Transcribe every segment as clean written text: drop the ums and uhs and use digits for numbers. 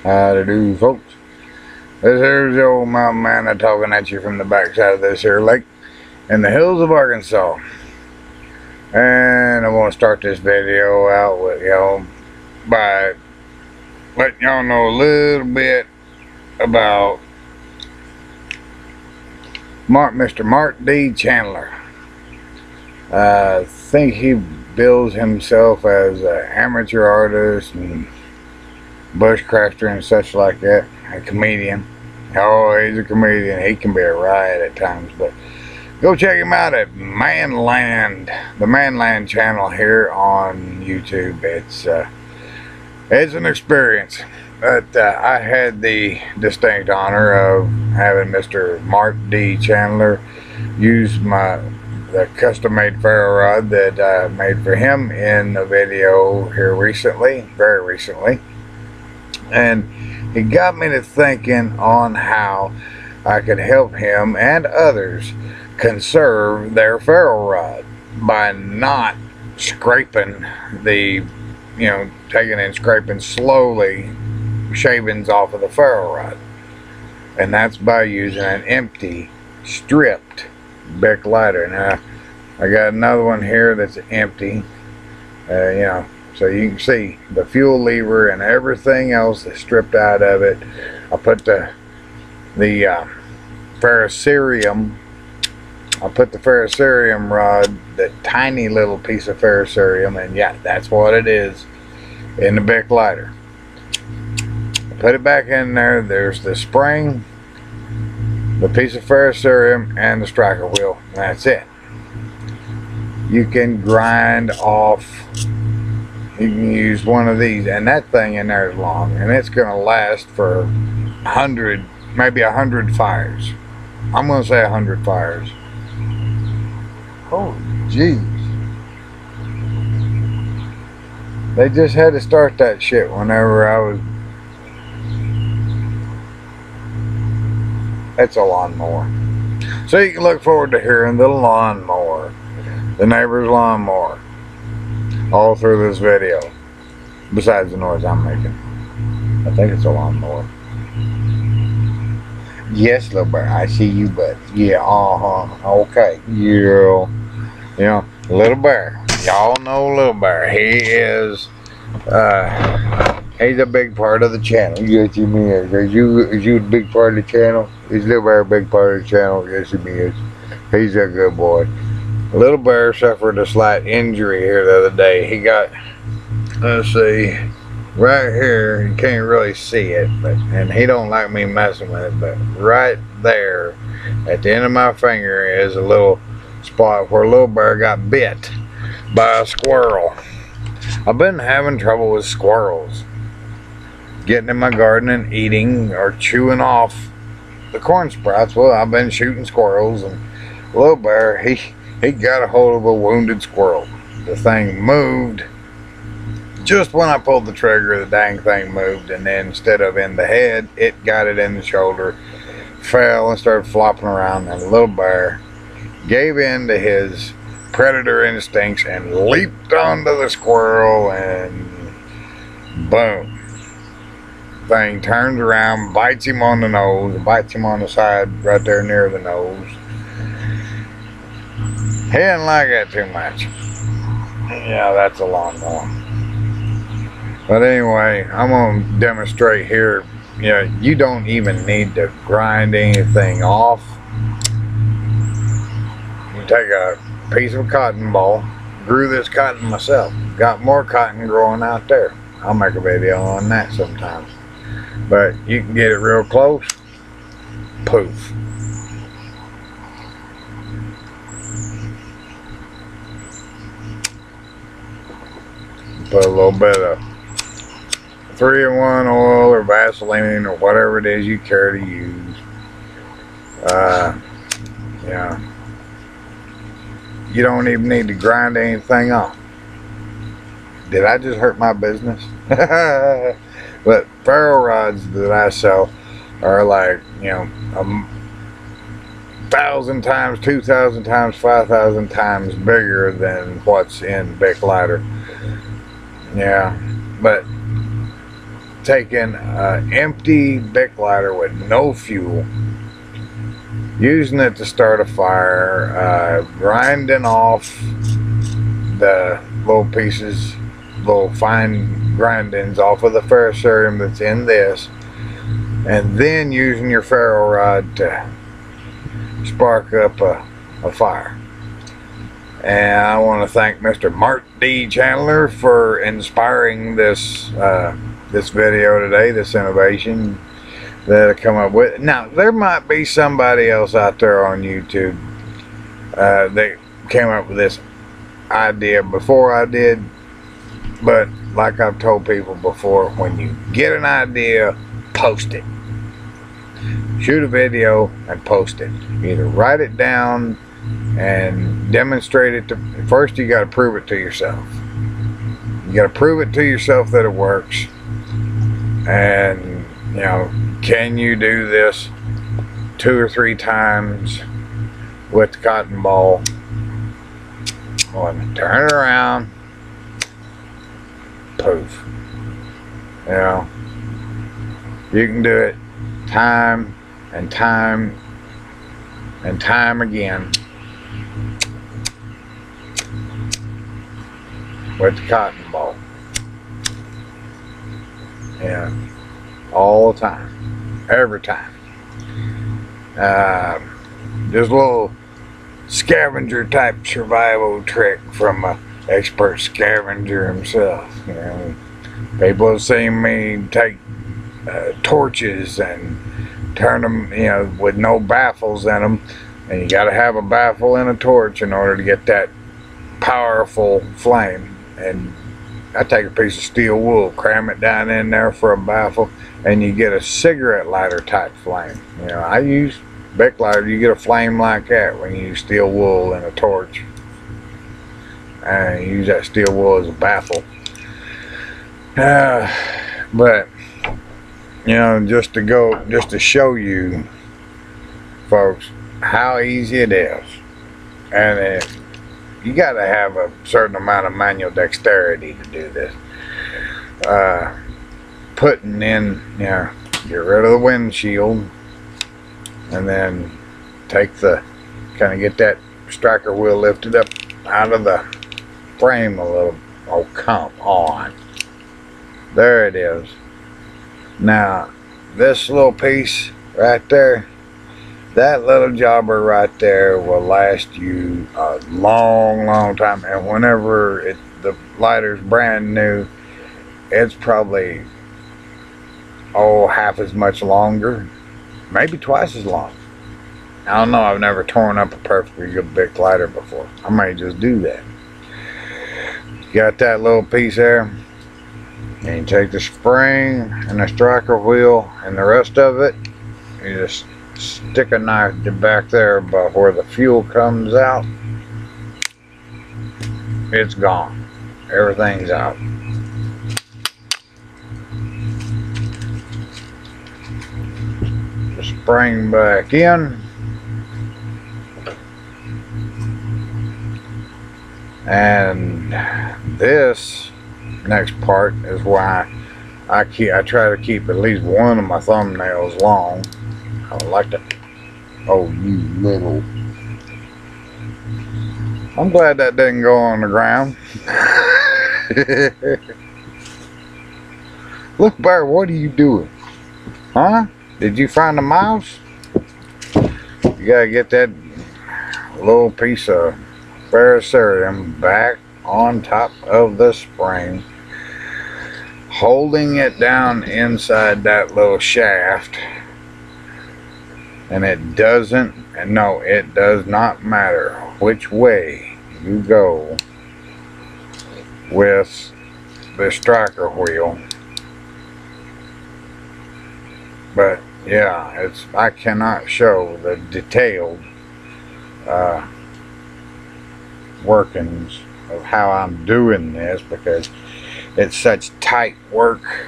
How to do, folks? This here's the old mountain man talking at you from the backside of this here lake in the hills of Arkansas. And I want to start this video out with y'all by letting y'all know a little bit about Mr. Mart D. Chandler. I think he bills himself as an amateur artist and bushcrafter and such like that. A comedian. Oh, he's a comedian. He can be a riot at times, but go check him out at Manland, the Manland channel here on YouTube. It's an experience. But I had the distinct honor of having Mr. Mart D. Chandler use the custom-made ferro rod that I made for him in the video here recently, very recently. And he got me to thinking on how I could help him and others conserve their ferro rod by not scraping taking and scraping slowly shavings off of the ferro rod. And that's by using an empty, stripped Bic Lighter. Now, I got another one here that's empty, so you can see the fuel lever and everything else that's stripped out of it. I put the Ferrocerium. I put the Ferrocerium rod, the tiny little piece of Ferrocerium, and yeah, that's what it is, in the Bic Lighter. Put it back in there. There's the spring, the piece of Ferrocerium, and the striker wheel. That's it. You can grind off. You can use one of these, and that thing in there is long, and it's going to last for 100, maybe 100 fires. I'm going to say 100 fires. Oh, jeez. They just had to start that shit whenever I was... It's a lawnmower. So you can look forward to hearing the lawnmower, the neighbor's lawnmower, all through this video, besides the noise I'm making. I think it's a lawnmower. Yes, little bear, I see you, but yeah, okay, yeah, little bear. Y'all know little bear. He is, he's a big part of the channel. Yes, he is. Is you a big part of the channel? Is little bear a big part of the channel? Yes, he is. He's a good boy. Little bear suffered a slight injury here the other day. He got, let's see, right here, you can't really see it, and he don't like me messing with it, but right there at the end of my finger is a little spot where little bear got bit by a squirrel. I've been having trouble with squirrels getting in my garden and eating or chewing off the corn sprouts. Well, I've been shooting squirrels, and little bear, he got a hold of a wounded squirrel. The thing moved. Just when I pulled the trigger, the dang thing moved, and then instead of in the head, it got it in the shoulder, fell and started flopping around, and little bear gave in to his predator instincts and leaped onto the squirrel, and boom. Thing turns around, bites him on the nose, bites him on the side right there near the nose. He didn't like that too much. Yeah, that's a lawnmower. But anyway, I'm going to demonstrate here. You don't even need to grind anything off. You take a piece of cotton ball. Grew this cotton myself. Got more cotton growing out there. I'll make a video on that sometime. But you can get it real close. Poof. Put a little bit of 3-in-1 oil or Vaseline or whatever it is you care to use. Yeah. You don't even need to grind anything off. Did I just hurt my business? But ferro rods that I sell are like, 1,000 times, 2,000 times, 5,000 times bigger than what's in Bic Lighter. Yeah, but taking an empty Bic lighter with no fuel, using it to start a fire, grinding off the little pieces, little fine grindings off of the Ferrocerium that's in this, and then using your ferro rod to spark up a fire. And I want to thank Mr. Mart Chandler for inspiring this this video today, this innovation that I come up with. Now, there might be somebody else out there on YouTube that came up with this idea before I did, but like I've told people before, when you get an idea, post it. Shoot a video and post it. Either write it down and demonstrate it to, first you got to prove it to yourself. You got to prove it to yourself that it works. And you know, can you do this 2 or 3 times with the cotton ball? Turn it around, poof. You know, you can do it time and time and time again with the cotton ball. Yeah, all the time, every time. Just a little scavenger type survival trick from an expert scavenger himself. You know, people have seen me take torches and turn them, you know, with no baffles in them, and you got to have a baffle and a torch in order to get that powerful flame. And I take a piece of steel wool, cram it down in there for a baffle, and you get a cigarette lighter type flame. You know, I use Bic lighter. You get a flame like that when you use steel wool and a torch, and you use that steel wool as a baffle. But you know, just to show you folks how easy it is, and you got to have a certain amount of manual dexterity to do this. Putting in, you know, get rid of the windshield, and then take the, kind of get that striker wheel lifted up out of the frame a little. Oh, come on. There it is. Now, this little piece right there, that little jobber right there will last you a long, long time. And whenever the lighter's brand new, it's probably, half as much longer, maybe twice as long. I don't know, I've never torn up a perfectly good Bic lighter before. I might just do that. Got that little piece there, and you take the spring and the striker wheel and the rest of it, you just stick a knife back there about where the fuel comes out. It's gone. Everything's out. The spring back in, and this next part is why I try to keep at least one of my thumbnails long. I like to. Oh, you little. I'm glad that didn't go on the ground. Look, Bear, what are you doing? Huh? Did you find a mouse? You gotta get that little piece of Ferrocerium back on top of the spring, holding it down inside that little shaft. And it doesn't, and no, it does not matter which way you go with the striker wheel. But yeah, I cannot show the detailed workings of how I'm doing this, because it's such tight work,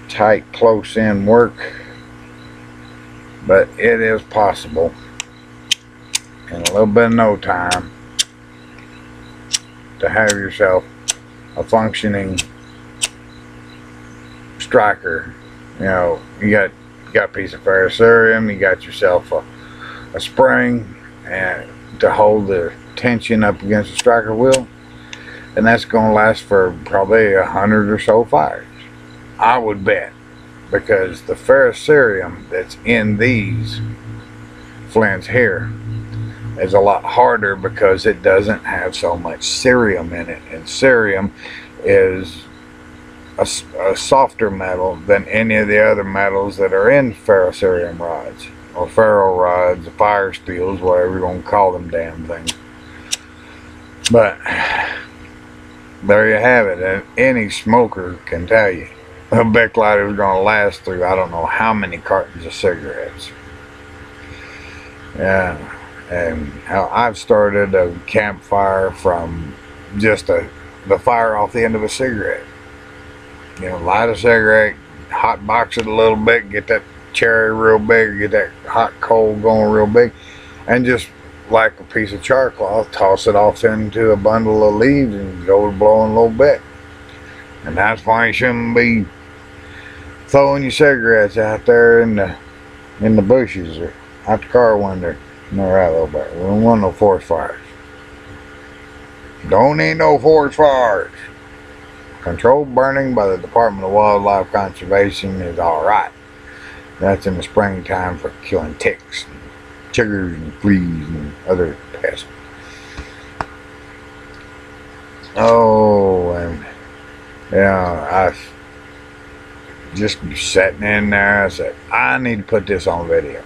tight close in work. But it is possible in a little bit of no time to have yourself a functioning striker. You know, you got a piece of Ferrocerium, you got yourself a spring and to hold the tension up against the striker wheel, and that's going to last for probably 100 or so fires, I would bet, because the Ferrocerium that's in these flints here is a lot harder because it doesn't have so much cerium in it, and cerium is a softer metal than any of the other metals that are in ferrocerium rods, or ferro rods, fire steels, whatever you're going to call them damn things. But there you have it, and any smoker can tell you a Bic Lighter is going to last through I don't know how many cartons of cigarettes. Yeah, and I've started a campfire from just the fire off the end of a cigarette. You know, light a cigarette, hot box it a little bit, get that cherry real big, get that hot coal going real big, and just like a piece of char cloth, toss it off into a bundle of leaves and go blowing a little bit. And that's why you shouldn't be throwing your cigarettes out there in the bushes or out the car window. No, right, little bit. We don't want no forest fires. Don't need no forest fires. Controlled burning by the Department of Wildlife Conservation is alright. That's in the springtime for killing ticks, and chiggers, and fleas, and other pests. Oh, and yeah, I just sitting in there. I said, I need to put this on video.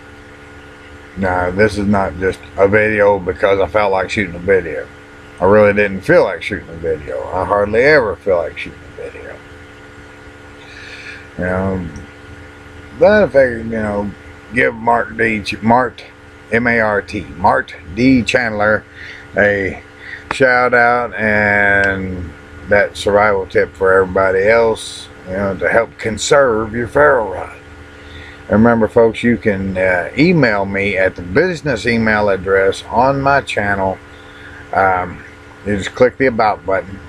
Now, this is not just a video because I felt like shooting a video. I really didn't feel like shooting a video. I hardly ever feel like shooting a video. You know, but I figured, you know, give Mart M-A-R-T, Mart D Chandler a shout out, and that survival tip for everybody else, you know, to help conserve your ferro rod. And remember, folks, you can email me at the business email address on my channel. You just click the about button,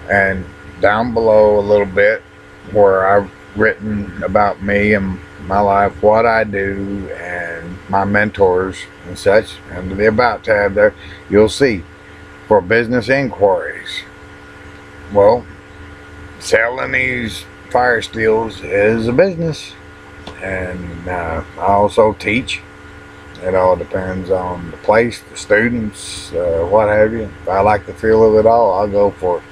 and down below a little bit where I've written about me and my life, what I do, and my mentors and such. Under the about tab there, you'll see for business inquiries. Well, selling these fire steels is a business, and I also teach. It all depends on the place, the students, what have you. If I like the feel of it all, I'll go for it.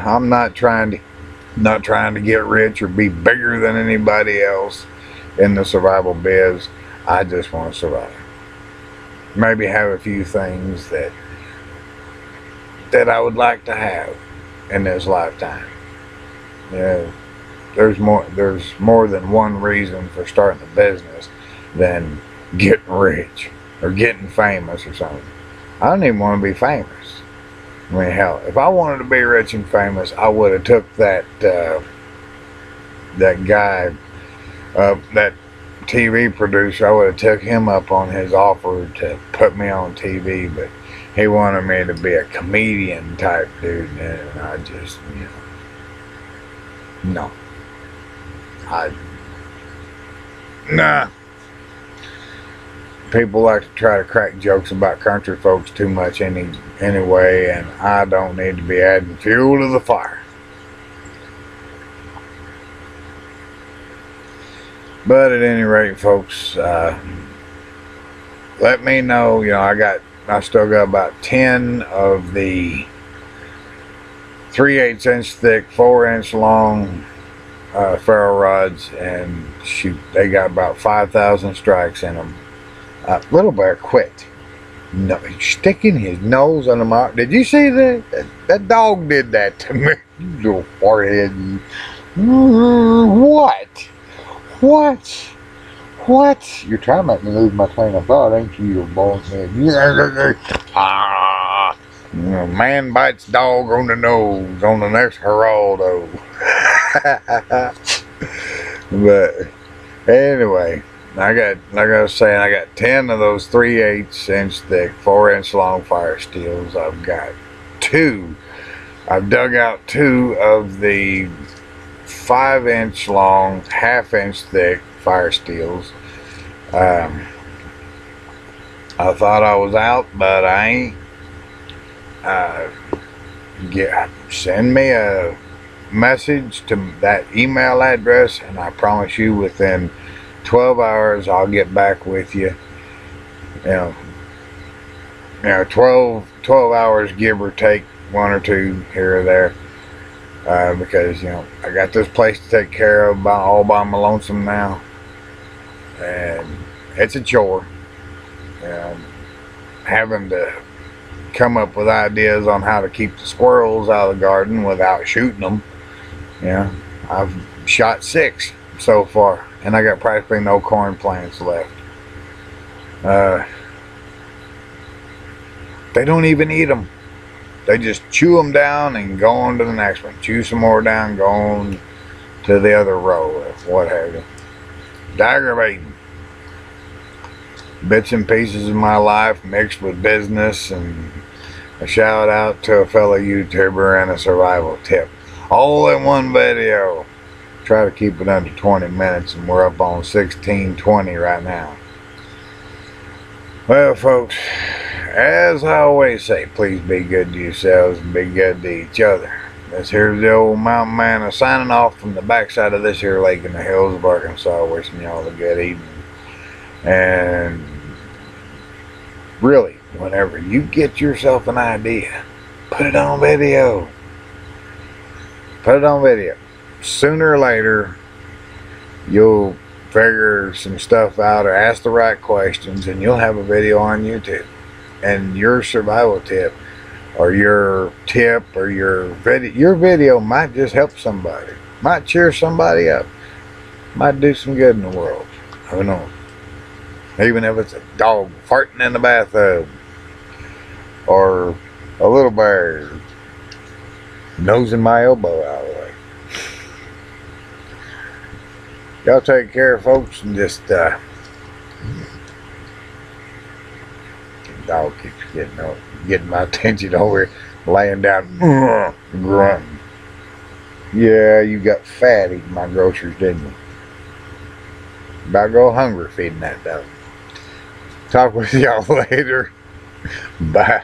I'm not trying to get rich or be bigger than anybody else in the survival biz. I just want to survive. Maybe have a few things that I would like to have in this lifetime. Yeah, there's more than one reason for starting a business than getting rich or getting famous or something. I don't even want to be famous. I mean, hell, if I wanted to be rich and famous, I would have took that guy, that TV producer, I would have took him up on his offer to put me on TV, but he wanted me to be a comedian type dude, and I just, you know, no. Nah. People like to try to crack jokes about country folks too much anyway, and I don't need to be adding fuel to the fire. But at any rate, folks, let me know. You know, I still got about 10 of the 3/8 inch thick, 4-inch long ferro rods, and shoot, they got about 5,000 strikes in them. Little bear quit. No, sticking his nose on the mark. Did you see that? That dog did that to me. You little forehead. What? What? You're trying to make me lose my train of thought, ain't you, you bald head? Man bites dog on the nose on the next Geraldo. But anyway, like I was saying, I got 10 of those 3/8 inch thick, 4-inch long fire steels. I've got 2 I've dug out 2 of the 5-inch long, half-inch thick fire steels. I thought I was out, but I ain't. Send me a message to that email address, and I promise you within 12 hours I'll get back with you. You know, 12 hours, give or take 1 or 2 here or there. Because, you know, I got this place to take care of all by my lonesome now. And it's a chore. Having to come up with ideas on how to keep the squirrels out of the garden without shooting them. I've shot 6 so far, and I got practically no corn plants left. They don't even eat them. They just chew them down and go on to the next one. Chew some more down, go on to the other row, or what have you. It's aggravating. Bits and pieces of my life mixed with business, and a shout out to a fellow YouTuber and a survival tip. All in one video. Try to keep it under 20 minutes, and we're up on 16:20 right now. Well, folks, as I always say, please be good to yourselves and be good to each other. This here's the old mountain man signing off from the backside of this here lake in the hills of Arkansas, wishing y'all a good evening. And really, whenever you get yourself an idea, put it on video. Put it on video. Sooner or later, you'll figure some stuff out or ask the right questions, and you'll have a video on YouTube. And your survival tip, or your video might just help somebody, might cheer somebody up, might do some good in the world. Who knows? Even if it's a dog farting in the bathtub, or a little bear nosing my elbow out of the way. Y'all take care, folks, and just the dog keeps getting my attention over here, laying down, grunting. Yeah, you got fat eating my groceries, didn't you? About go hungry feeding that dog. Talk with y'all later. Bye.